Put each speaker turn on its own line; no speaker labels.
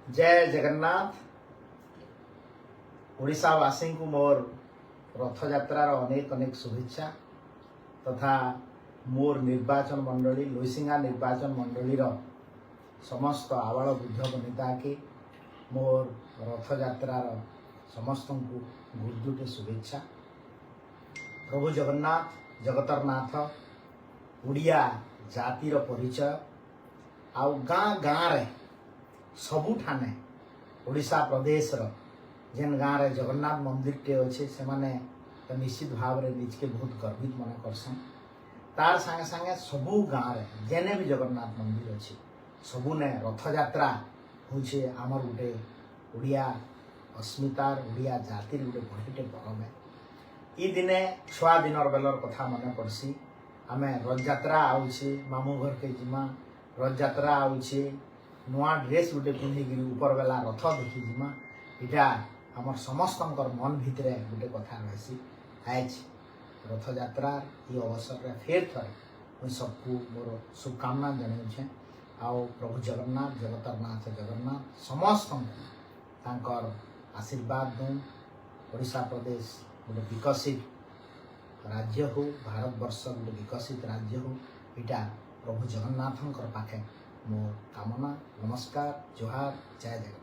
जय जगन्नाथ। ओडिशावासी को मोर रथ यात्रार अनेक अनेक शुभेच्छा तथा मोर निर्वाचन मंडली लुइसिंगा निर्वाचन मंडली समस्त आवाल बुद्ध बनिता के मोर रथ यात्रार समस्त को गुरुदुटे शुभेच्छा। प्रभु जगन्नाथ जगतरनाथ ओडिया जातिर परिचय आउ गाँ गाँ रे सबुठाने ओडिशा प्रदेश जेन गाँव रे जगन्नाथ मंदिर टे अच्छे से माने तो निश्चित भाव रे निज के बहुत गर्वित मन करसन। तार संगे संगे सबू गाँव रे जेने भी जगन्नाथ मंदिर अच्छे सबू ने रथ यात्रा होचे आमर गोटे ओडिया अस्मितार ओडिया जातिर गोटे बढ़िटे पर्व है। ई दिने छुआ दिनर बेलर कथा मन पड़सी। आमे रथ यात्रा आउछे मामू घर के जिमा रथ यात्रा आउछे नुआ ड्रेस गोटे पिंधिकी ऊपर बेला रथ देखी जिमा इटा आमर समस्तंकर मन भितरे गोटे कथा रही। आज रथ यात्रा ये अवसर रे फेर थरे मुझे सबको मोर शुभकामना जनाऊे। आओ प्रभु जगन्नाथ जगतरनाथ जगन्नाथ समस्त आशीर्वाद दूँ। ओडिशा प्रदेश गोटे विकसित राज्य हो भारत वर्ष गोटे विकसित राज्य हो इटा प्रभु जगन्नाथ पाखे मोर कामना। नमस्कार जोहार जय जगन्नाथ।